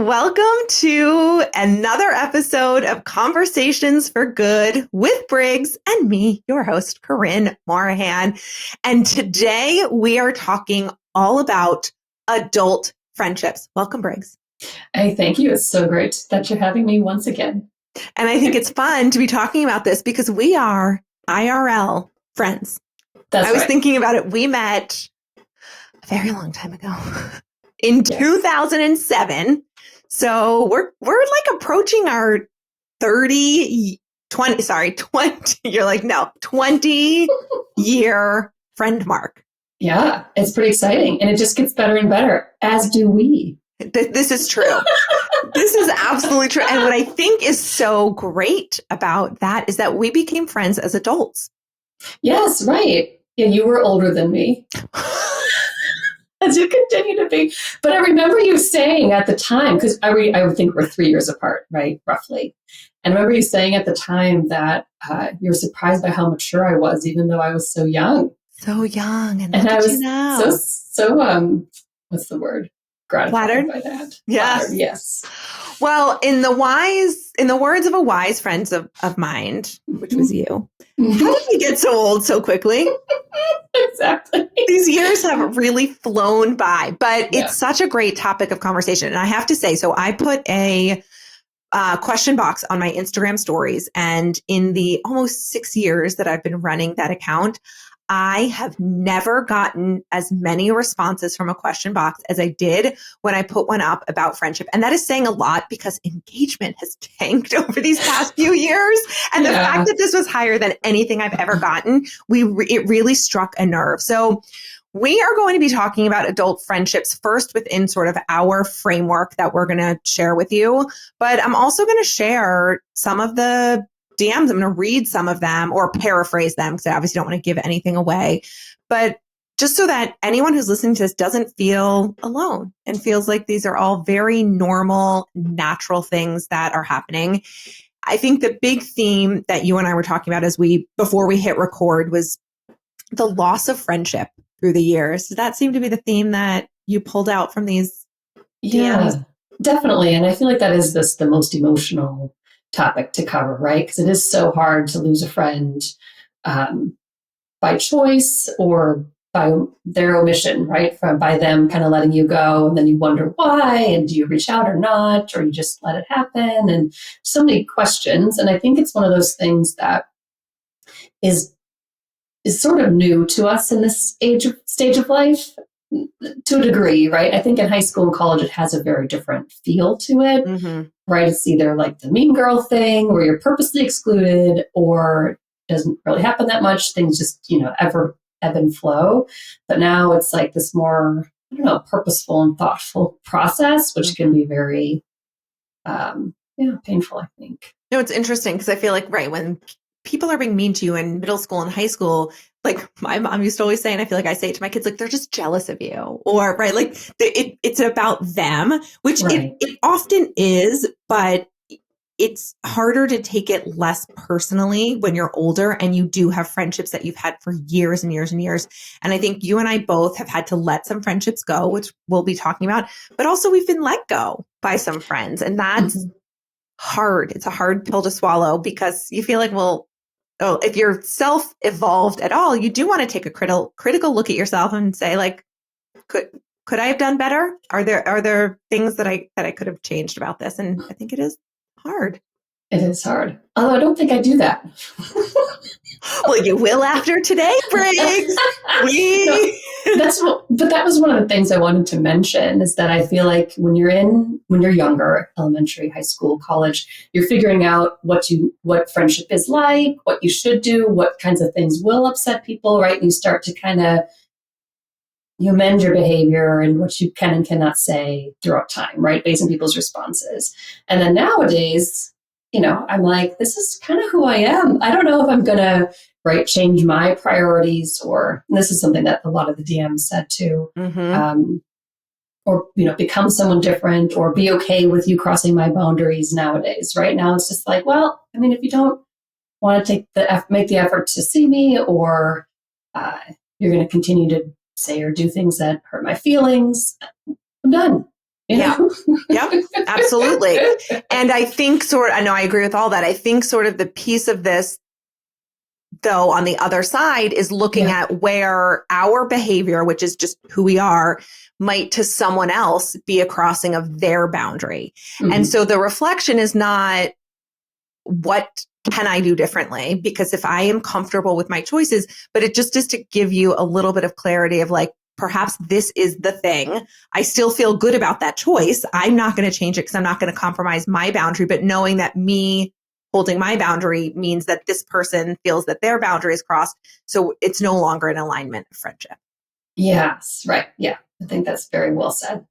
welcome to another episode of Conversations for Good with Briggs and me, your host, Corinne Morahan. And today we are talking all about adult friendships. Welcome, Briggs. Hey, thank you. It's so great that you're having me once again. And I think it's fun to be talking about this because we are IRL friends. I was thinking about it. We met a very long time ago in 2007. So we're like approaching our 20 year friend mark. Yeah, it's pretty exciting. And it just gets better and better, as do we. This is true. This is absolutely true. And what I think is so great about that is that we became friends as adults. Yes, right. Yeah, you were older than me. As you continue to be. But I remember you saying at the time, because I think we're 3 years apart, right? Roughly. And I remember you saying at the time that you were surprised by how mature I was, even though I was so young. So young. And I was now. so what's the word? Gratified Flattered by that. Yes. Flattered, yes. Well, in the words of a wise friend of mine, which was you, how did you get so old so quickly? Exactly. These years have really flown by, but it's such a great topic of conversation. And I have to say, so I put a question box on my Instagram stories, and in the almost 6 years that I've been running that account, I have never gotten as many responses from a question box as I did when I put one up about friendship. And that is saying a lot because engagement has tanked over these past few years. And the fact that this was higher than anything I've ever gotten, it really struck a nerve. So we are going to be talking about adult friendships first within sort of our framework that we're going to share with you. But I'm also going to share some of the DMs. I'm going to read some of them or paraphrase them because I obviously don't want to give anything away. But just so that anyone who's listening to this doesn't feel alone and feels like these are all very normal, natural things that are happening. I think the big theme that you and I were talking about before we hit record was the loss of friendship through the years. Does that seem to be the theme that you pulled out from these DMs? Yeah, definitely. And I feel like that is the most emotional topic to cover, right? Because it is so hard to lose a friend by choice or by their omission, right? By them kind of letting you go, and then you wonder why, and do you reach out or not, or you just let it happen, and so many questions. And I think it's one of those things that is sort of new to us in this stage of life to a degree, right? I think in high school and college, it has a very different feel to it, right? It's either like the mean girl thing where you're purposely excluded, or it doesn't really happen that much. Things just, ebb and flow. But now it's like this more, purposeful and thoughtful process, which can be very, painful, I think. No, it's interesting because I feel like, right, when people are being mean to you in middle school and high school, like my mom used to always say, and I feel like I say it to my kids, like, they're just jealous of you, or right. Like it's about them, which it often is, but it's harder to take it less personally when you're older and you do have friendships that you've had for years and years and years. And I think you and I both have had to let some friendships go, which we'll be talking about, but also we've been let go by some friends. And that's hard. It's a hard pill to swallow because you feel like, if you're self-evolved at all, you do want to take a critical look at yourself and say, like, could I have done better? Are there things that I could have changed about this? And I think it is hard. It is hard. Although I don't think I do that. Well, you will after today, Briggs. But that was one of the things I wanted to mention is that I feel like when you're younger, elementary, high school, college, you're figuring out what friendship is like, what you should do, what kinds of things will upset people, right? And you start to kind of you amend your behavior and what you can and cannot say throughout time, right? Based on people's responses. And then nowadays, I'm like, this is kind of who I am. I don't know if I'm going to, change my priorities, or this is something that a lot of the DMs said too, or, become someone different, or be okay with you crossing my boundaries nowadays. Right now, it's just like, well, if you don't want to make the effort to see me, or you're going to continue to say or do things that hurt my feelings, I'm done. Yeah. Yep. Absolutely. And I think I know I agree with all that. I think sort of the piece of this, though, on the other side is looking at where our behavior, which is just who we are, might to someone else be a crossing of their boundary. Mm-hmm. And so the reflection is not what can I do differently? Because if I am comfortable with my choices, but it just is to give you a little bit of clarity of like, perhaps this is the thing. I still feel good about that choice. I'm not going to change it because I'm not going to compromise my boundary, but knowing that me holding my boundary means that this person feels that their boundary is crossed. So it's no longer an alignment of friendship. Yes, right. Yeah, I think that's very well said.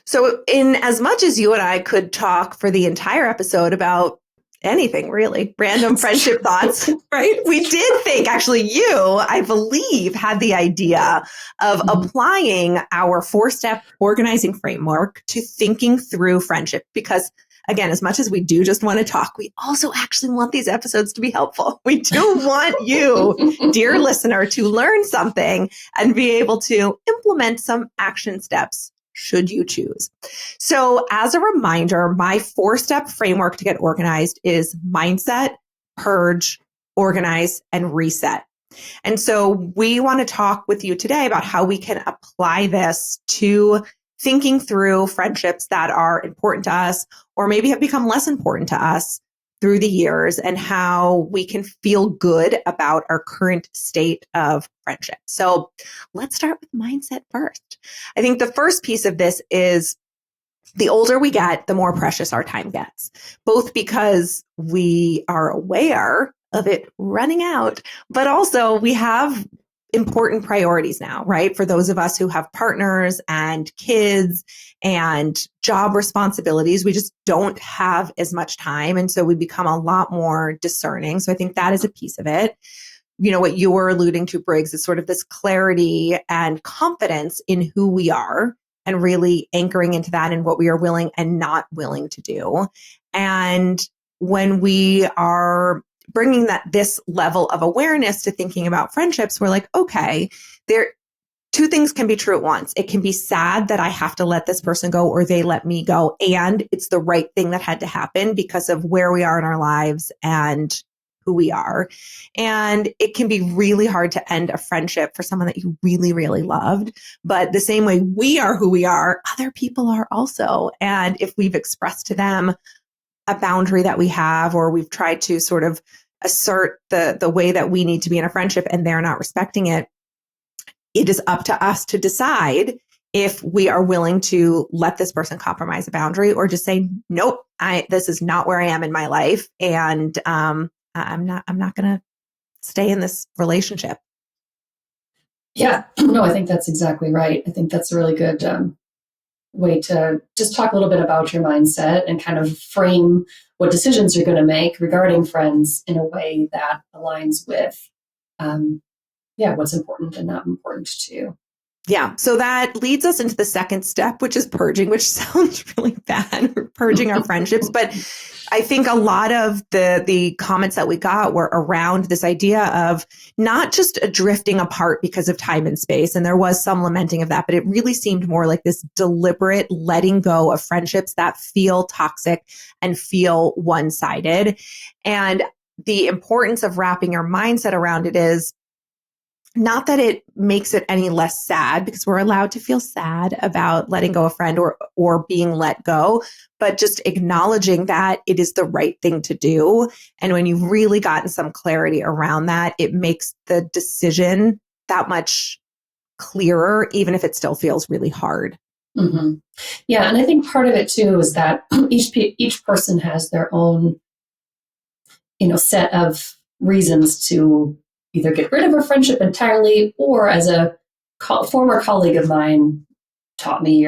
So in as much as you and I could talk for the entire episode about anything really, random friendship thoughts, right? We did think, actually, I believe, had the idea of applying our 4-step organizing framework to thinking through friendship. Because again, as much as we do just want to talk, we also actually want these episodes to be helpful. We do want you, dear listener, to learn something and be able to implement some action steps should you choose. So as a reminder, my 4-step framework to get organized is mindset, purge, organize, and reset. And so we want to talk with you today about how we can apply this to thinking through friendships that are important to us or maybe have become less important to us through the years and how we can feel good about our current state of friendship. So let's start with mindset first. I think the first piece of this is the older we get, the more precious our time gets, both because we are aware of it running out, but also we have important priorities now, right? For those of us who have partners and kids and job responsibilities, we just don't have as much time. And so we become a lot more discerning. So I think that is a piece of it. You know, what you were alluding to, Briggs, is sort of this clarity and confidence in who we are and really anchoring into that and what we are willing and not willing to do. And when we are bringing this level of awareness to thinking about friendships, we're like, okay, two things can be true at once. It can be sad that I have to let this person go or they let me go. And it's the right thing that had to happen because of where we are in our lives and who we are. And it can be really hard to end a friendship for someone that you really, really loved. But the same way we are who we are, other people are also. And if we've expressed to them a boundary that we have, or we've tried to sort of assert the way that we need to be in a friendship and they're not respecting it, it is up to us to decide if we are willing to let this person compromise a boundary or just say, nope, this is not where I am in my life. And I'm not going to stay in this relationship. Yeah, no, I think that's exactly right. I think that's a really good way to just talk a little bit about your mindset and kind of frame what decisions you're going to make regarding friends in a way that aligns with, what's important and not important to you. Yeah. So that leads us into the second step, which is purging, which sounds really bad. We're purging our friendships. But I think a lot of the comments that we got were around this idea of not just drifting apart because of time and space. And there was some lamenting of that, but it really seemed more like this deliberate letting go of friendships that feel toxic and feel one-sided. And the importance of wrapping your mindset around it is not that it makes it any less sad, because we're allowed to feel sad about letting go of a friend or being let go, but just acknowledging that it is the right thing to do. And when you've really gotten some clarity around that, it makes the decision that much clearer, even if it still feels really hard. Mm-hmm. Yeah. And I think part of it too is that each person has their own, set of reasons to either get rid of a friendship entirely, or as a former colleague of mine taught me,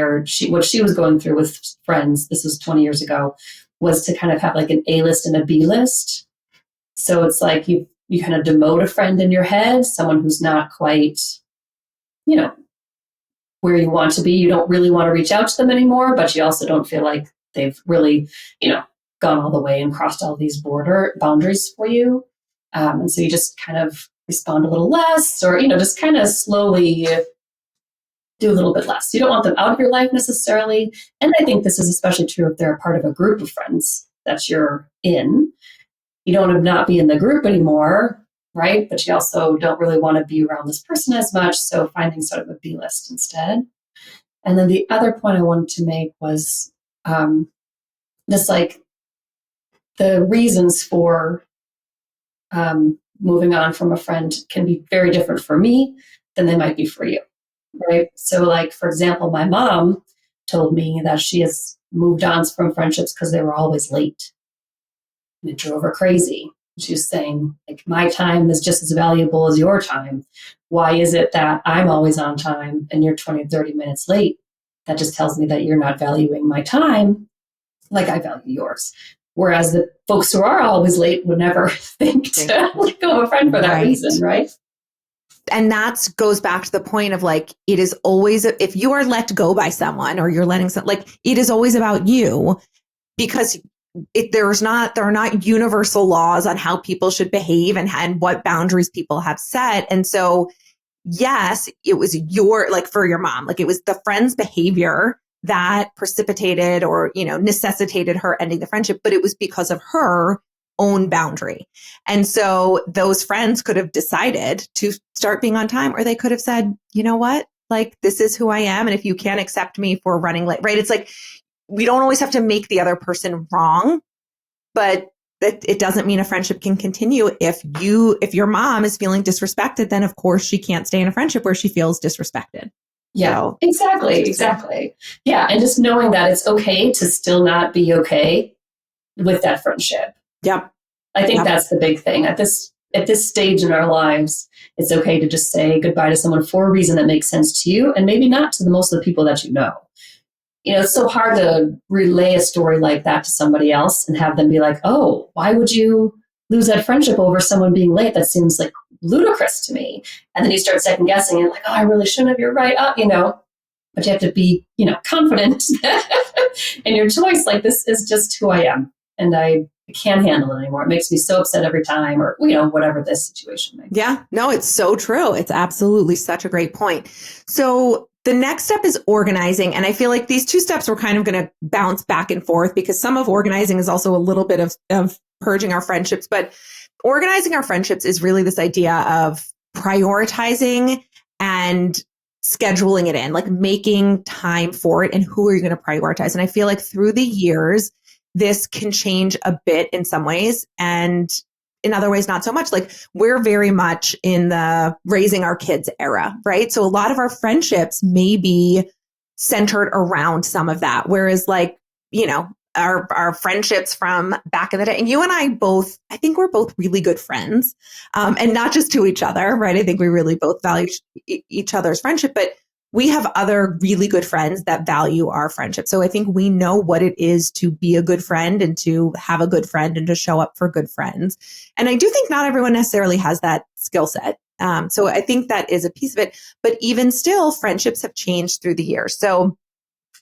what she was going through with friends, this was 20 years ago, was to kind of have like an A list and a B list. So it's like you kind of demote a friend in your head, someone who's not quite, where you want to be. You don't really want to reach out to them anymore, but you also don't feel like they've really, gone all the way and crossed all these boundaries for you. And so you just kind of respond a little less, or, just kind of slowly do a little bit less. You don't want them out of your life necessarily. And I think this is especially true if they're a part of a group of friends that you're in. You don't want to not be in the group anymore, right? But you also don't really want to be around this person as much. So finding sort of a B list instead. And then the other point I wanted to make was this, like, the reasons for moving on from a friend can be very different for me than they might be for you, right? So, like, for example, my mom told me that she has moved on from friendships because they were always late. And it drove her crazy. She was saying, like, my time is just as valuable as your time. Why is it that I'm always on time and you're 20 or 30 minutes late? That just tells me that you're not valuing my time like I value yours. Whereas the folks who are always late would never think to let go of a friend for that reason, right? And that goes back to the point of, like, it is always, if you are let go by someone or you're letting some, like, it is always about you, because there are not universal laws on how people should behave and what boundaries people have set. And so, yes, it was for your mom, like, it was the friend's behavior that precipitated or, necessitated her ending the friendship, but it was because of her own boundary. And so those friends could have decided to start being on time, or they could have said, you know what, like, this is who I am. And if you can't accept me for running late, right? It's like, we don't always have to make the other person wrong, but it doesn't mean a friendship can continue. If your mom is feeling disrespected, then of course she can't stay in a friendship where she feels disrespected. Yeah, so, exactly. Yeah. And just knowing that it's okay to still not be okay with that friendship. Yep. I think that's the big thing at this stage in our lives. It's okay to just say goodbye to someone for a reason that makes sense to you and maybe not to the most of the people that you know. It's so hard to relay a story like that to somebody else and have them be like, oh, why would you lose that friendship over someone being late? That seems like ludicrous to me. And then you start second guessing and like, oh, I really shouldn't have, you're right. But you have to be, confident in your choice. Like, this is just who I am. And I can't handle it anymore. It makes me so upset every time, or, whatever this situation may be. Yeah, no, it's so true. It's absolutely such a great point. So the next step is organizing. And I feel like these two steps we're kind of going to bounce back and forth, because some of organizing is also a little bit of purging our friendships. But organizing our friendships is really this idea of prioritizing and scheduling it in, like making time for it, and who are you going to prioritize. And I feel like through the years, this can change a bit in some ways, and in other ways, not so much. Like, we're very much in the raising our kids era, right? So a lot of our friendships may be centered around some of that. Whereas, like, our friendships from back in the day, and you and I think we're both really good friends, and not just to each other, right? I think we really both value each other's friendship, but we have other really good friends that value our friendship. So I think we know what it is to be a good friend and to have a good friend and to show up for good friends. And I do think not everyone necessarily has that skill set. So I think that is a piece of it. But even still, friendships have changed through the years. So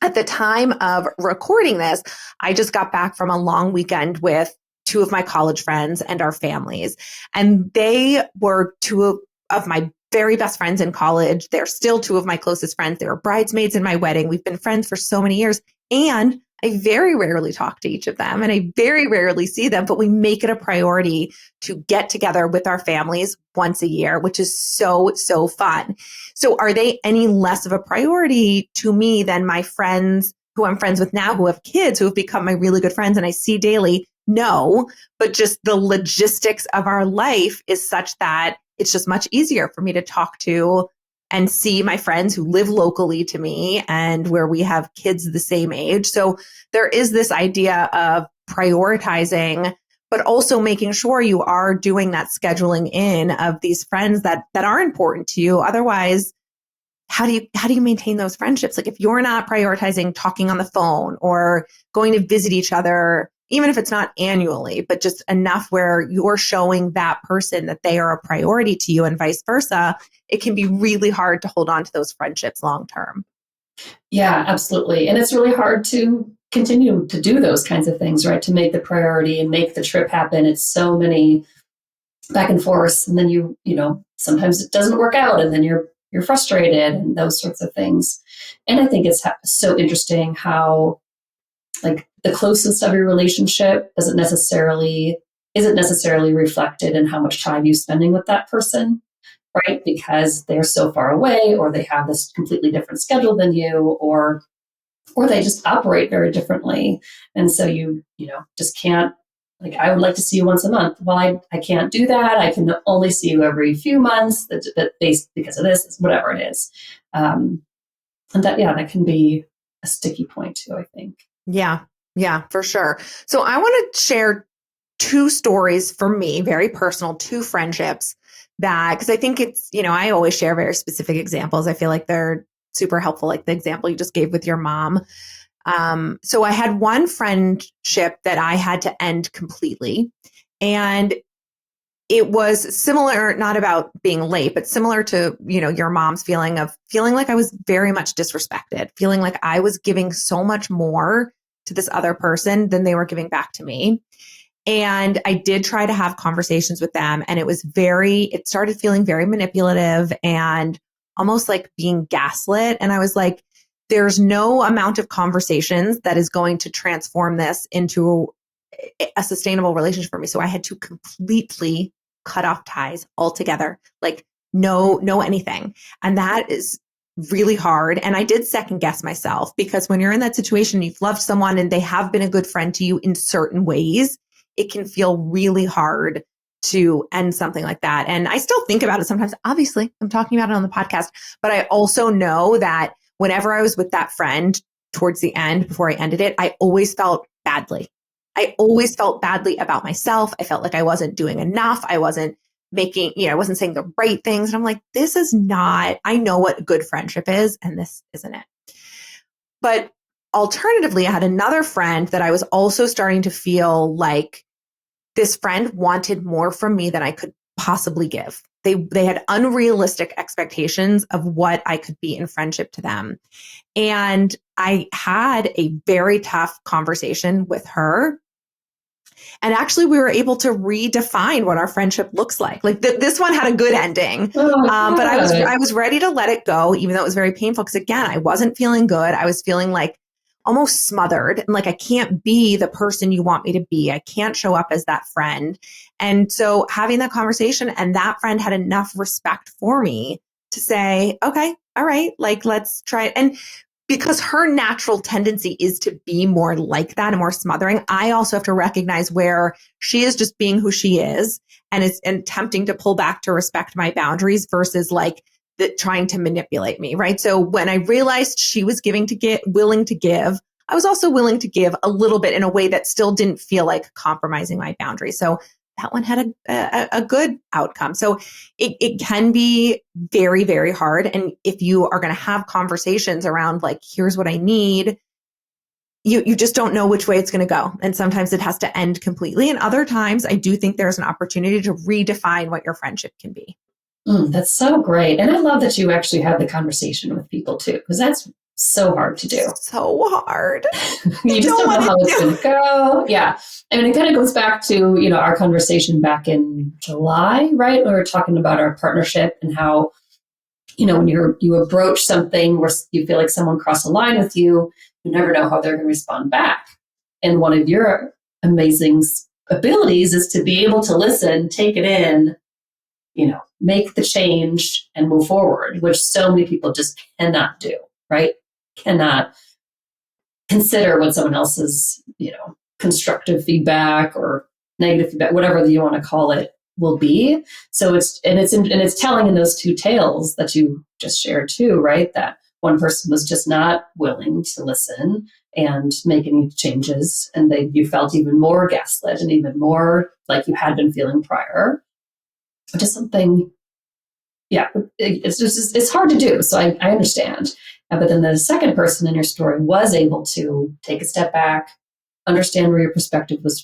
at the time of recording this, I just got back from a long weekend with two of my college friends and our families. And they were two of my very best friends in college. They're still two of my closest friends. They were bridesmaids in my wedding. We've been friends for so many years. And I very rarely talk to each of them, and I very rarely see them, but we make it a priority to get together with our families once a year, which is so, so fun. So are they any less of a priority to me than my friends who I'm friends with now, who have kids, who have become my really good friends and I see daily? No, but just the logistics of our life is such that it's just much easier for me to talk to and see my friends who live locally to me and where we have kids the same age. So there is this idea of prioritizing, but also making sure you are doing that scheduling in of these friends that are important to you. Otherwise, how do you maintain those friendships? Like, if you're not prioritizing talking on the phone or going to visit each other, even if it's not annually, but just enough where you're showing that person that they are a priority to you and vice versa, it can be really hard to hold on to those friendships long term. Yeah, absolutely. And it's really hard to continue to do those kinds of things, right? To make the priority and make the trip happen. It's so many back and forth. And then you know, sometimes it doesn't work out. And then you're you're frustrated and those sorts of things. And I think it's so interesting how like the closeness of your relationship isn't necessarily reflected in how much time you're spending with that person, right? Because they're so far away, or they have this completely different schedule than you, or they just operate very differently. And so you just can't, like, I would like to see you once a month. Well, I can't do that. I can only see you every few months based because of this, whatever it is. And that can be a sticky point too, I think. Yeah, for sure. So I want to share 2 stories for me, very personal, 2 friendships because I think it's, I always share very specific examples. I feel like they're super helpful, like the example you just gave with your mom. So I had one friendship that I had to end completely. And it was similar, not about being late, but similar to, your mom's feeling like I was very much disrespected, feeling like I was giving so much more to this other person than they were giving back to me. And I did try to have conversations with them, and it started feeling very manipulative and almost like being gaslit. And I was like, there's no amount of conversations that is going to transform this into a sustainable relationship for me. So I had to completely cut off ties altogether, like no anything. And that is really hard. And I did second guess myself, because when you're in that situation, you've loved someone and they have been a good friend to you in certain ways, it can feel really hard to end something like that. And I still think about it sometimes. Obviously, I'm talking about it on the podcast, but I also know that whenever I was with that friend towards the end, before I ended it, I always felt badly. I always felt badly about myself. I felt like I wasn't doing enough. I wasn't I wasn't saying the right things. And I'm like, this is not, I know what good friendship is, and this isn't it. But alternatively, I had another friend that I was also starting to feel like this friend wanted more from me than I could possibly give. They had unrealistic expectations of what I could be in friendship to them. And I had a very tough conversation with her. And actually, we were able to redefine what our friendship looks like. Like this one had a good ending, but I was ready to let it go, even though it was very painful. Because again, I wasn't feeling good. I was feeling like almost smothered, and like I can't be the person you want me to be. I can't show up as that friend. And so having that conversation, and that friend had enough respect for me to say, okay, all right, like let's try it. And because her natural tendency is to be more like that and more smothering, I also have to recognize where she is just being who she is and is attempting to pull back to respect my boundaries versus like trying to manipulate me, right? So when I realized she was willing to give, I was also willing to give a little bit in a way that still didn't feel like compromising my boundaries. So that one had a good outcome. So it can be very, very hard. And if you are going to have conversations around like, here's what I need, you just don't know which way it's going to go. And sometimes it has to end completely. And other times I do think there's an opportunity to redefine what your friendship can be. That's so great. And I love that you actually had the conversation with people too, because that's so hard to do. So hard. You just don't know how it's going to go. Yeah. I mean, it kind of goes back to, our conversation back in July, right? We were talking about our partnership and how, when you approach something where you feel like someone crossed a line with you, you never know how they're going to respond back. And one of your amazing abilities is to be able to listen, take it in, make the change and move forward, which so many people just cannot do, right? Cannot consider what someone else's, constructive feedback or negative feedback, whatever you want to call it, will be. So it's telling in those 2 tales that you just shared too, right? That one person was just not willing to listen and make any changes, and you felt even more gaslit and even more like you had been feeling prior. Just something, it's hard to do. So I understand. But then the second person in your story was able to take a step back, understand where your perspective was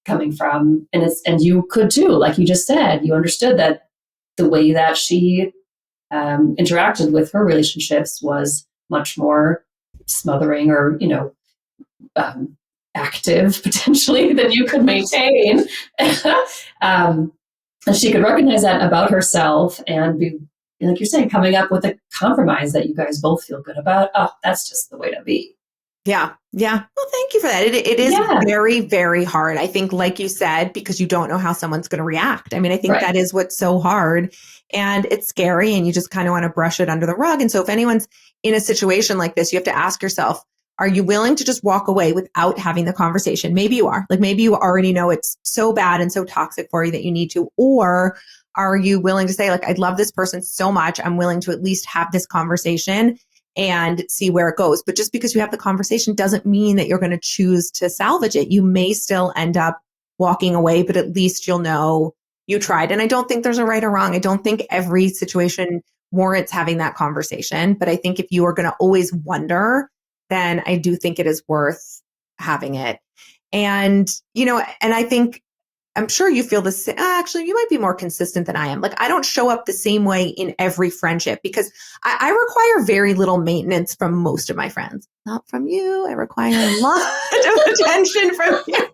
coming from. And you could too, like you just said, you understood that the way that she interacted with her relationships was much more smothering or, active potentially than you could maintain. And she could recognize that about herself and be like you're saying, coming up with a compromise that you guys both feel good about. Oh, that's just the way to be. Yeah. Yeah. Well, thank you for that. It is very, very hard. I think, like you said, because you don't know how someone's going to react. I mean, I think that is what's so hard, and it's scary, and you just kind of want to brush it under the rug. And so if anyone's in a situation like this, you have to ask yourself, are you willing to just walk away without having the conversation? Maybe you are. Like, maybe you already know it's so bad and so toxic for you that you need to. Or are you willing to say, like, I love this person so much, I'm willing to at least have this conversation and see where it goes. But just because you have the conversation doesn't mean that you're going to choose to salvage it. You may still end up walking away, but at least you'll know you tried. And I don't think there's a right or wrong. I don't think every situation warrants having that conversation. But I think if you are going to always wonder, then I do think it is worth having it. And, and I think, I'm sure you feel the same. Actually, you might be more consistent than I am. Like, I don't show up the same way in every friendship because I require very little maintenance from most of my friends. Not from you. I require a lot of attention from you.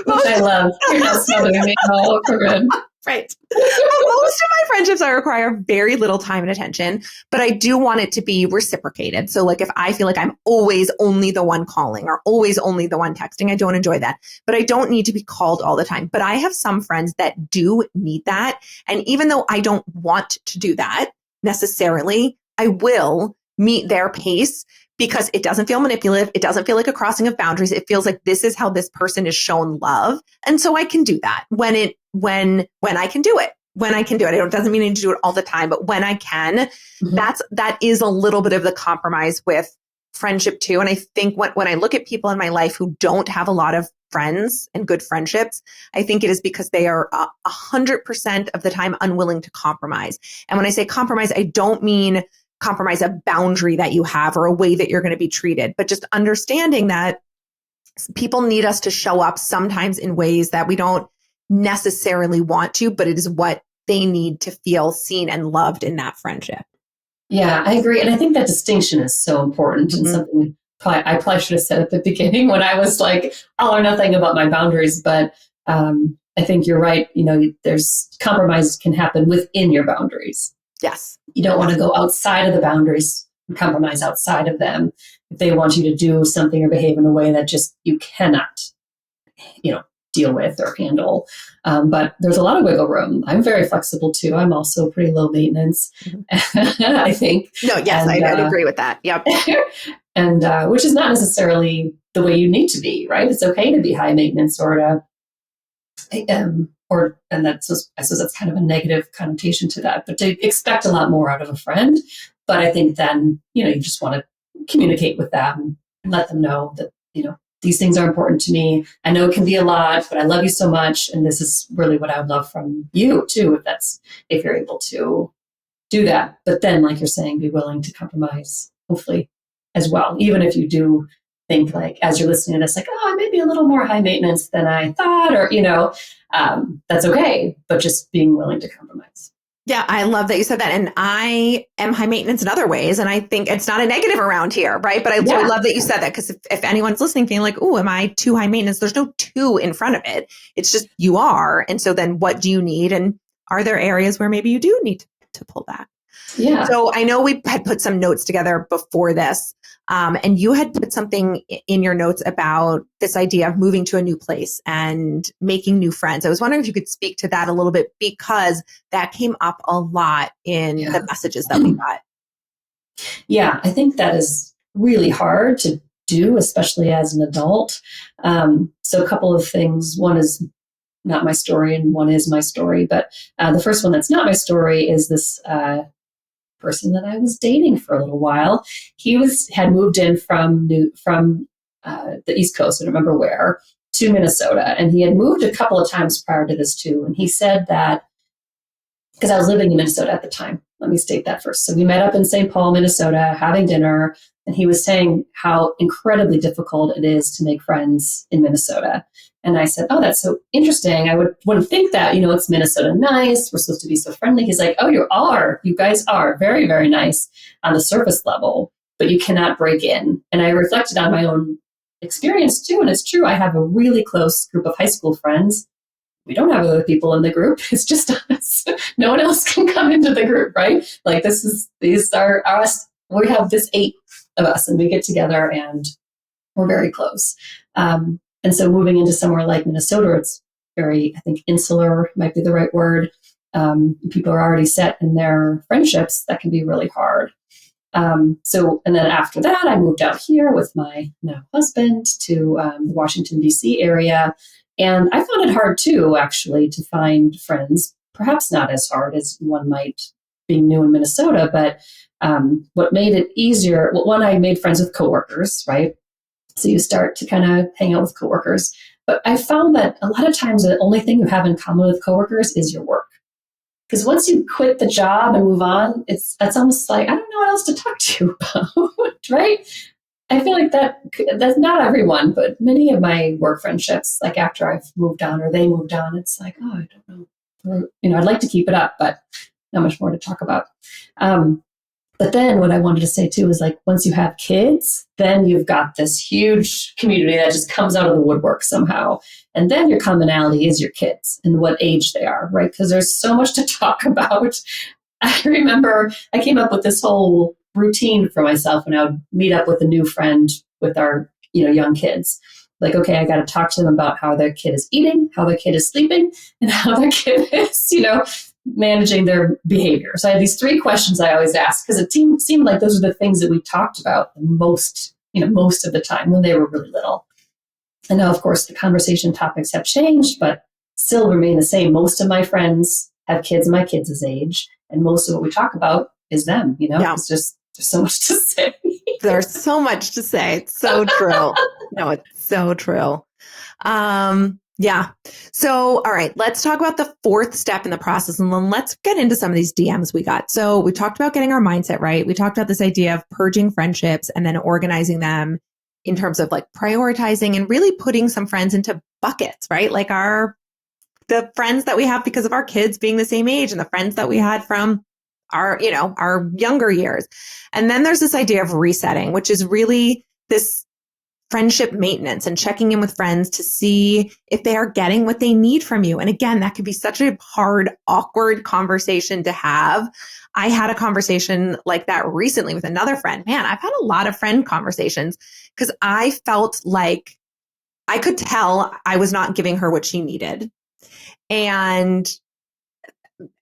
Which I love. You're not smothering me. Oh, Corinne. Right. But most of my friendships, I require very little time and attention, but I do want it to be reciprocated. So like if I feel like I'm always only the one calling or always only the one texting, I don't enjoy that, but I don't need to be called all the time. But I have some friends that do need that. And even though I don't want to do that necessarily, I will meet their pace because it doesn't feel manipulative. It doesn't feel like a crossing of boundaries. It feels like this is how this person is shown love. And so I can do that when I can do it. When I can do it. It doesn't mean I need to do it all the time, but when I can, that is a little bit of the compromise with friendship too. And I think when I look at people in my life who don't have a lot of friends and good friendships, I think it is because they are 100% of the time unwilling to compromise. And when I say compromise, I don't mean compromise a boundary that you have or a way that you're going to be treated, but just understanding that people need us to show up sometimes in ways that we don't necessarily want to, but it is what they need to feel seen and loved in that friendship. Yeah, I agree. And I think that distinction is so important and something I probably should have said at the beginning when I was like, all or nothing about my boundaries. But I think you're right. There's compromises can happen within your boundaries. Yes. You don't want to go outside of the boundaries and compromise outside of them. If they want you to do something or behave in a way that just you cannot, deal with or handle. But there's a lot of wiggle room. I'm very flexible too. I'm also pretty low maintenance, I think. No, yes, I'd agree with that. Yep. And which is not necessarily the way you need to be, right? It's okay to be high maintenance and that's, I suppose that's kind of a negative connotation to that, but to expect a lot more out of a friend. But I think then, you just want to communicate with them and let them know that, these things are important to me. I know it can be a lot, but I love you so much. And this is really what I would love from you too, if you're able to do that. But then, like you're saying, be willing to compromise, hopefully, as well. Even if you do think like, as you're listening to this, like, oh, I may be a little more high maintenance than I thought, or, that's okay. But just being willing to compromise. Yeah, I love that you said that. And I am high maintenance in other ways. And I think it's not a negative around here, right? But I love that you said that because if anyone's listening feeling like, oh, am I too high maintenance? There's no two in front of it. It's just you are. And so then what do you need? And are there areas where maybe you do need to pull back? Yeah. So I know we had put some notes together before this, and you had put something in your notes about this idea of moving to a new place and making new friends. I was wondering if you could speak to that a little bit because that came up a lot in the messages that we got. Yeah, I think that is really hard to do, especially as an adult. So a couple of things. One is not my story and one is my story. But the first one that's not my story is this person that I was dating for a little while. He had moved in from the East Coast, I don't remember where, to Minnesota. And he had moved a couple of times prior to this too. And he said that, because I was living in Minnesota at the time, let me state that first. So we met up in St. Paul, Minnesota, having dinner. And he was saying how incredibly difficult it is to make friends in Minnesota. And I said, oh, that's so interesting. I wouldn't think that, it's Minnesota nice. We're supposed to be so friendly. He's like, oh, you guys are very, very nice on the surface level, but you cannot break in. And I reflected on my own experience too. And it's true. I have a really close group of high school friends. we don't have other people in the group. It's just us. No one else can come into the group, right? Like these are us. We have this 8 of us and we get together and we're very close. And so moving into somewhere like Minnesota, it's very, I think, insular might be the right word. People are already set in their friendships. That can be really hard. And then after that, I moved out here with my now husband to the Washington, D.C. area. And I found it hard too, actually, to find friends. Perhaps not as hard as one might being new in Minnesota, but what made it easier, well, one, I made friends with coworkers, right? So you start to kind of hang out with coworkers. But I found that a lot of times the only thing you have in common with coworkers is your work. Because once you quit the job and move on, it's almost like, I don't know what else to talk to you about, right? I feel like that's not everyone, but many of my work friendships, like after I've moved on or they moved on, it's like, oh, I don't know. Or, I'd like to keep it up, but not much more to talk about. But then what I wanted to say too is like, once you have kids, then you've got this huge community that just comes out of the woodwork somehow. And then your commonality is your kids and what age they are, right? Because there's so much to talk about. I remember I came up with this whole routine for myself when I would meet up with a new friend with our, young kids. Like, okay, I got to talk to them about how their kid is eating, how their kid is sleeping, and how their kid is, managing their behavior. So I had these 3 questions I always asked because it seemed like those are the things that we talked about the most, most of the time when they were really little. And now, of course, the conversation topics have changed, but still remain the same. Most of my friends have kids my kids' age, and most of what we talk about is them. Yeah. It's just there's so much to say. There's so much to say. It's so true. No, it's so true. Yeah. So, all right, let's talk about the 4th step in the process, and then let's get into some of these DMs we got. So we talked about getting our mindset right. We talked about this idea of purging friendships and then organizing them in terms of like prioritizing and really putting some friends into buckets, right? Like the friends that we have because of our kids being the same age and the friends that we had from our younger years. And then there's this idea of resetting, which is really this friendship maintenance and checking in with friends to see if they are getting what they need from you. And again, that could be such a hard, awkward conversation to have. I had a conversation like that recently with another friend. Man, I've had a lot of friend conversations because I felt like I could tell I was not giving her what she needed. And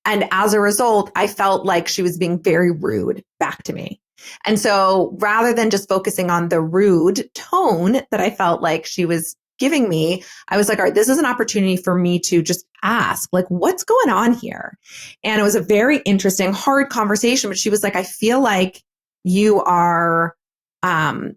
as a result, I felt like she was being very rude back to me. And so rather than just focusing on the rude tone that I felt like she was giving me, I was like, all right, this is an opportunity for me to just ask, like, what's going on here? And it was a very interesting, hard conversation. But she was like, I feel like you are not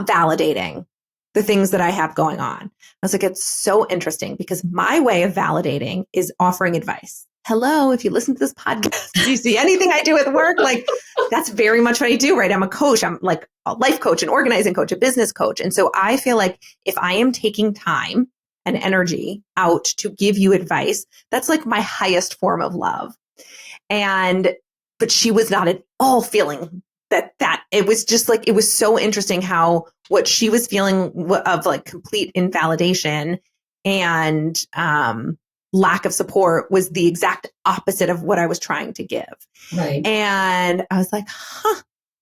validating the things that I have going on. I was like, it's so interesting because my way of validating is offering advice. Hello, if you listen to this podcast, do you see anything I do with work? Like, that's very much what I do, right? I'm a coach. I'm like a life coach, an organizing coach, a business coach. And so I feel like if I am taking time and energy out to give you advice, that's like my highest form of love. But she was not at all feeling that it was just like, it was so interesting how what she was feeling of like complete invalidation and, lack of support was the exact opposite of what I was trying to give. Right. And I was like,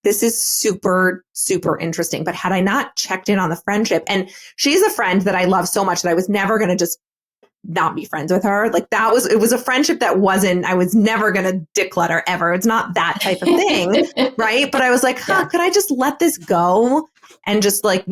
this is super, super interesting. But had I not checked in on the friendship, and she's a friend that I love so much that I was never going to just not be friends with her. Like it was a friendship that I was never going to declutter ever. It's not that type of thing. Right. But I was like, could I just let this go? And just like,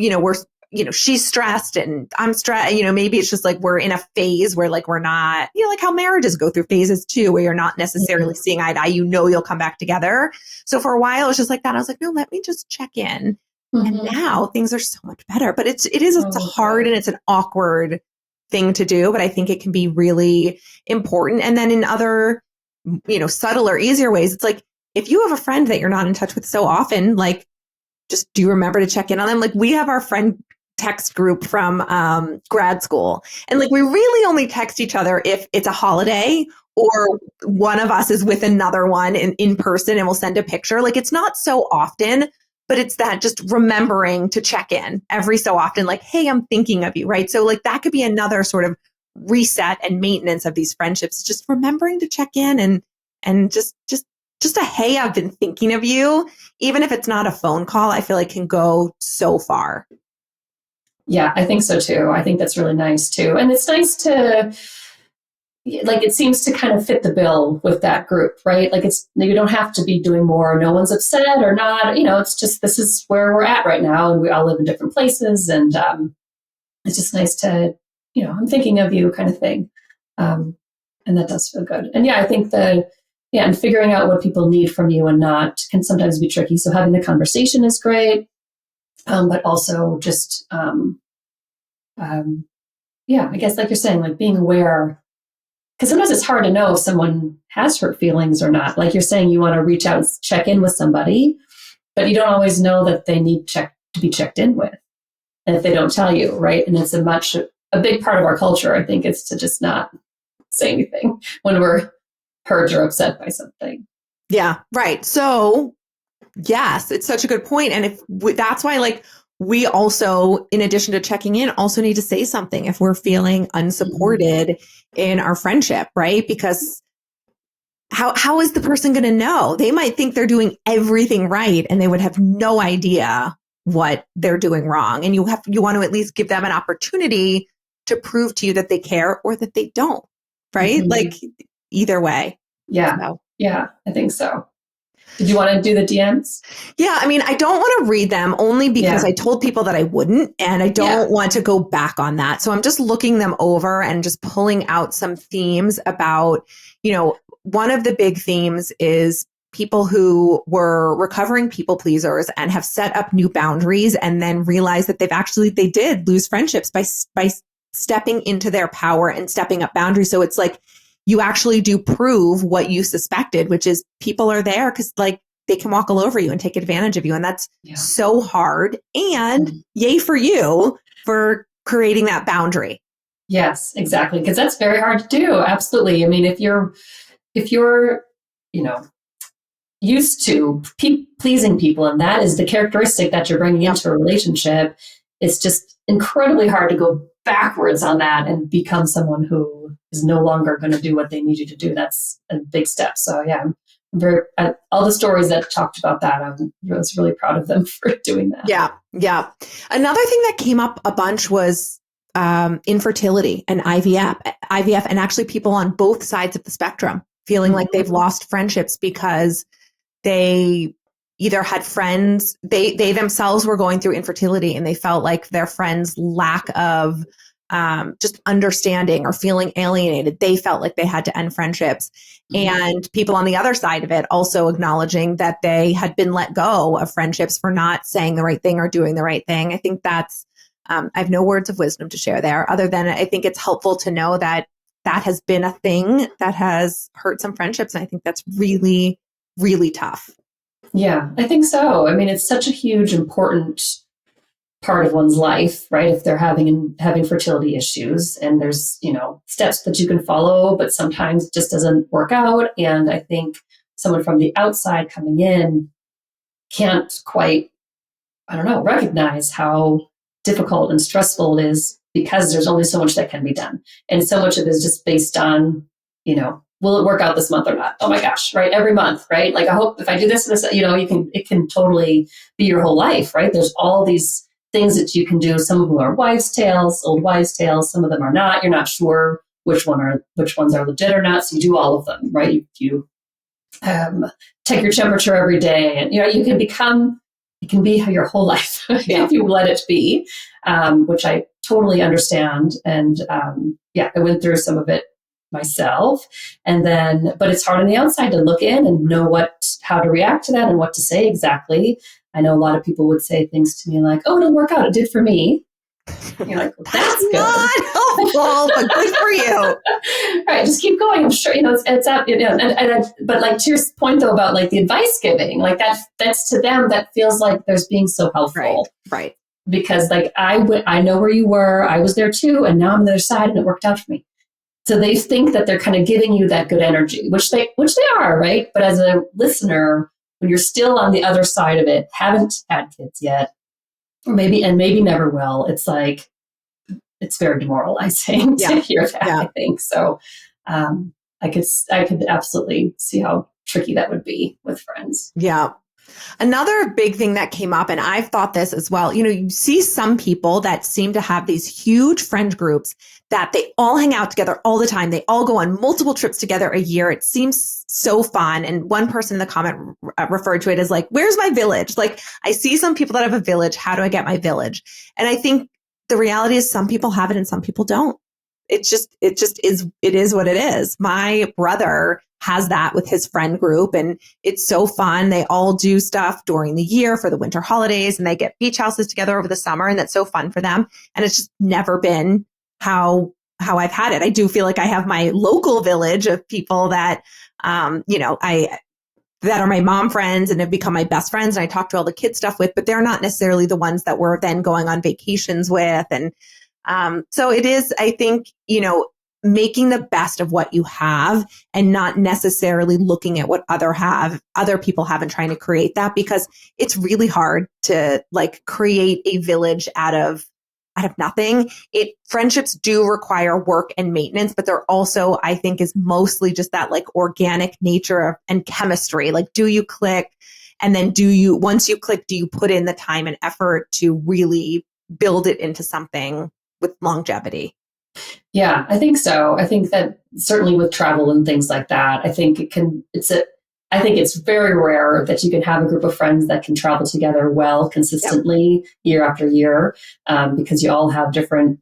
she's stressed and I'm stressed. Maybe it's just like we're in a phase where like we're not, like how marriages go through phases too, where you're not necessarily seeing eye to eye. You'll come back together. So for a while, it was just like that. I was like, no, let me just check in. And now things are so much better. But it's a hard and it's an awkward thing to do. But I think it can be really important. And then in other, subtler, easier ways, it's like if you have a friend that you're not in touch with so often, like just do you remember to check in on them? Like we have our friend text group from grad school. And like we really only text each other if it's a holiday or one of us is with another one in person and we'll send a picture. Like it's not so often, but it's that just remembering to check in every so often, like, hey, I'm thinking of you, right? So like that could be another sort of reset and maintenance of these friendships, just remembering to check in and just a, hey, I've been thinking of you, even if it's not a phone call, I feel like can go so far. Yeah, I think so too. I think that's really nice too. And it's nice to, like, it seems to kind of fit the bill with that group, right? Like, it's, you don't have to be doing more. No one's upset or not, it's just, this is where we're at right now. And we all live in different places. And it's just nice to, I'm thinking of you kind of thing. And that does feel good. And yeah, I think and figuring out what people need from you and not can sometimes be tricky. So having the conversation is great. But also just, I guess like you're saying, like being aware, because sometimes it's hard to know if someone has hurt feelings or not. Like you're saying, you want to reach out and check in with somebody, but you don't always know that they need to be checked in with. And if they don't tell you, right? And it's a big part of our culture, I think, is to just not say anything when we're hurt or upset by something. Yeah, right. So yes, it's such a good point. And that's why, like, we also, in addition to checking in, also need to say something if we're feeling unsupported in our friendship, right? Because how is the person going to know? They might think they're doing everything right and they would have no idea what they're doing wrong. And you want to at least give them an opportunity to prove to you that they care or that they don't, right? Mm-hmm. Like either way. Yeah. So. Yeah, I think so. Did you want to do the DMs? Yeah, I mean, I don't want to read them only because I told people that I wouldn't, and I don't want to go back on that. So I'm just looking them over and just pulling out some themes about, one of the big themes is people who were recovering people pleasers and have set up new boundaries and then realize that they did lose friendships by stepping into their power and stepping up boundaries. So it's like, you actually do prove what you suspected, which is people are there because like they can walk all over you and take advantage of you. And that's so hard. And yay for you for creating that boundary. Yes, exactly. Because that's very hard to do. Absolutely. I mean, if you're, used to pleasing people, and that is the characteristic that you're bringing into a relationship, it's just incredibly hard to go backwards on that and become someone who is no longer going to do what they need you to do. That's a big step. So yeah, I'm very, all the stories that talked about that, I was really proud of them for doing that. Yeah. Yeah. Another thing that came up a bunch was infertility and IVF, and actually people on both sides of the spectrum feeling like they've lost friendships because they either had friends, they themselves were going through infertility and they felt like their friends' lack of just understanding or feeling alienated. They felt like they had to end friendships. And people on the other side of it also acknowledging that they had been let go of friendships for not saying the right thing or doing the right thing. I think that's, I have no words of wisdom to share there other than I think it's helpful to know that has been a thing that has hurt some friendships. And I think that's really, really tough. Yeah, I think so. I mean, it's such a huge, important part of one's life, right? If they're having fertility issues, and there's, steps that you can follow, but sometimes it just doesn't work out. And I think someone from the outside coming in can't quite, recognize how difficult and stressful it is because there's only so much that can be done. And so much of it is just based on, will it work out this month or not? Oh my gosh, right? Every month, right? Like, I hope if I do this, it can totally be your whole life, right? There's all these things that you can do. Some of them are wives' tales, old wives' tales. Some of them are not. You're not sure which ones are legit or not. So you do all of them, right? You take your temperature every day, and it can be your whole life if you let it be, which I totally understand. And I went through some of it myself. And then, but it's hard on the outside to look in and know how to react to that and what to say exactly. I know a lot of people would say things to me like, "Oh, it'll work out. It did for me." And you're like, well, that's not helpful, but good for you. Right, just keep going. I'm sure it's up. But like to your point though about like the advice giving, like that's to them that feels like there's being so helpful, right? Because like I know where you were, I was there too, and now I'm on the other side, and it worked out for me. So they think that they're kind of giving you that good energy, which they are, right? But as a listener, when you're still on the other side of it, haven't had kids yet, or maybe never will, it's like it's very demoralizing to hear that, I think. So I could absolutely see how tricky that would be with friends. Yeah. Another big thing that came up, and I've thought this as well, you see some people that seem to have these huge friend groups that they all hang out together all the time. They all go on multiple trips together a year. It seems so fun. And one person in the comment referred to it as like, where's my village? Like, I see some people that have a village. How do I get my village? And I think the reality is some people have it and some people don't. It is what it is. My brother has that with his friend group, and it's so fun. They all do stuff during the year for the winter holidays, and they get beach houses together over the summer, and that's so fun for them. And it's just never been how I've had it. I do feel like I have my local village of people that, that are my mom friends and have become my best friends, and I talk to all the kid stuff with, but they're not necessarily the ones that we're then going on vacations with. And so it is, I think, making the best of what you have and not necessarily looking at what other people have and trying to create that, because it's really hard to like create a village out of nothing. Friendships do require work and maintenance, but they're also, I think, is mostly just that like organic nature and chemistry. Like, do you click? And then once you click, do you put in the time and effort to really build it into something with longevity? Yeah, I think so. I think that certainly with travel and things like that, I think I think it's very rare that you can have a group of friends that can travel together well, consistently year after year, because you all have different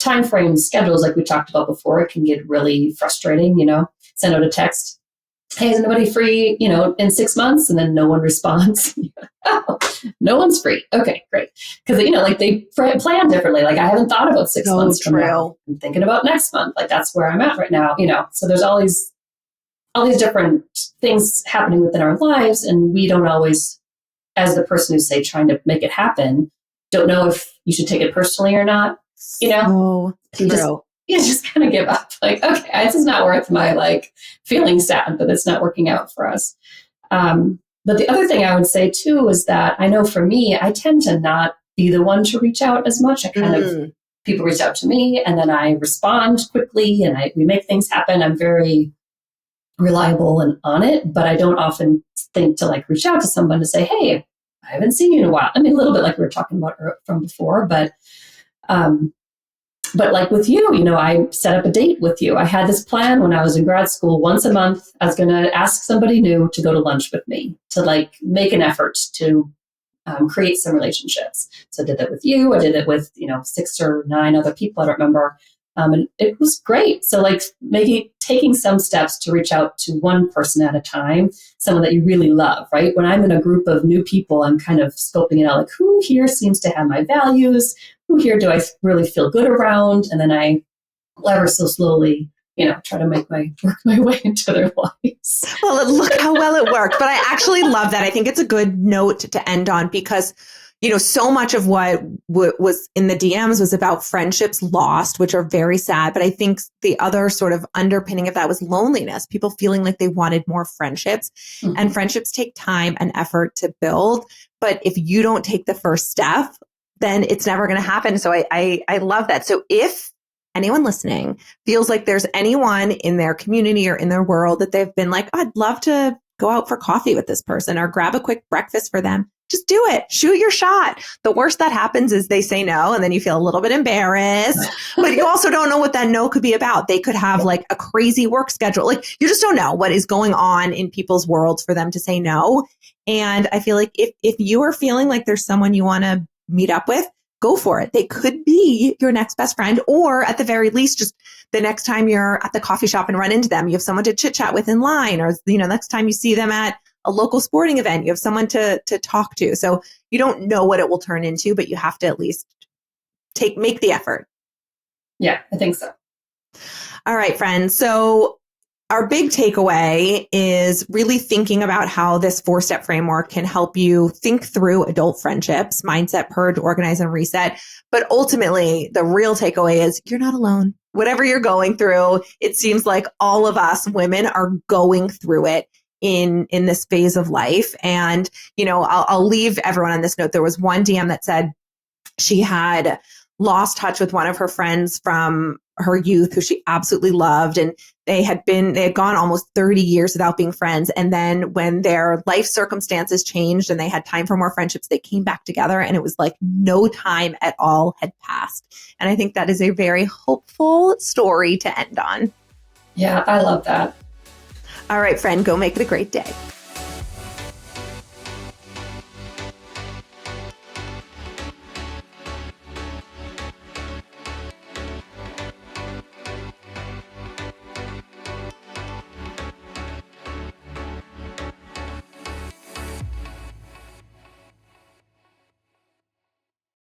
time frames, schedules, like we talked about before. It can get really frustrating, send out a text, hey, is anybody free, in 6 months? And then no one responds. Oh, no one's free. Okay, great. Because, like they plan differently. Like I haven't thought about 6 months from now. I'm thinking about next month. Like that's where I'm at right now, So there's all these different things happening within our lives. And we don't always, as the person who's say trying to make it happen, don't know if you should take it personally or not, So true. You just kind of give up. Like, okay, this is not worth my like feeling sad, but it's not working out for us. But the other thing I would say too is that I know for me, I tend to not be the one to reach out as much. I kind of, people reach out to me and then I respond quickly and we make things happen. I'm very reliable and on it, but I don't often think to like reach out to someone to say, hey, I haven't seen you in a while. I mean, a little bit like we were talking about from before, but like with you, I set up a date with you. I had this plan when I was in grad school. Once a month, I was going to ask somebody new to go to lunch with me, to like make an effort to create some relationships. So I did that with you. I did it with, 6 or 9 other people. I don't remember. And it was great. So like maybe taking some steps to reach out to one person at a time, someone that you really love, right? When I'm in a group of new people, I'm kind of scoping it out, like who here seems to have my values? Who here do I really feel good around? And then I ever so slowly, try to work my way into their lives. Well, look how well it worked. But I actually love that. I think it's a good note to end on because, so much of what was in the DMs was about friendships lost, which are very sad. But I think the other sort of underpinning of that was loneliness, people feeling like they wanted more friendships. Mm-hmm. And friendships take time and effort to build. But if you don't take the first step, then it's never going to happen. So I love that. So if anyone listening feels like there's anyone in their community or in their world that they've been like, oh, I'd love to go out for coffee with this person or grab a quick breakfast for them, just do it. Shoot your shot. The worst that happens is they say no, and then you feel a little bit embarrassed, but you also don't know what that no could be about. They could have like a crazy work schedule. Like you just don't know what is going on in people's worlds for them to say no. And I feel like if you are feeling like there's someone you want to meet up with, go for it. They could be your next best friend, or at the very least, just the next time you're at the coffee shop and run into them, you have someone to chit chat with in line, or, next time you see them at a local sporting event, you have someone to talk to. So you don't know what it will turn into, but you have to at least make the effort. Yeah, I think so. All right, friends. So our big takeaway is really thinking about how this 4-step framework can help you think through adult friendships, mindset, purge, organize, and reset. But ultimately, the real takeaway is you're not alone. Whatever you're going through, it seems like all of us women are going through it in this phase of life. And, I'll leave everyone on this note. There was one DM that said she had lost touch with one of her friends from her youth who she absolutely loved. And they had gone almost 30 years without being friends. And then when their life circumstances changed and they had time for more friendships, they came back together, and it was like no time at all had passed. And I think that is a very hopeful story to end on. Yeah, I love that. All right, friend, go make it a great day.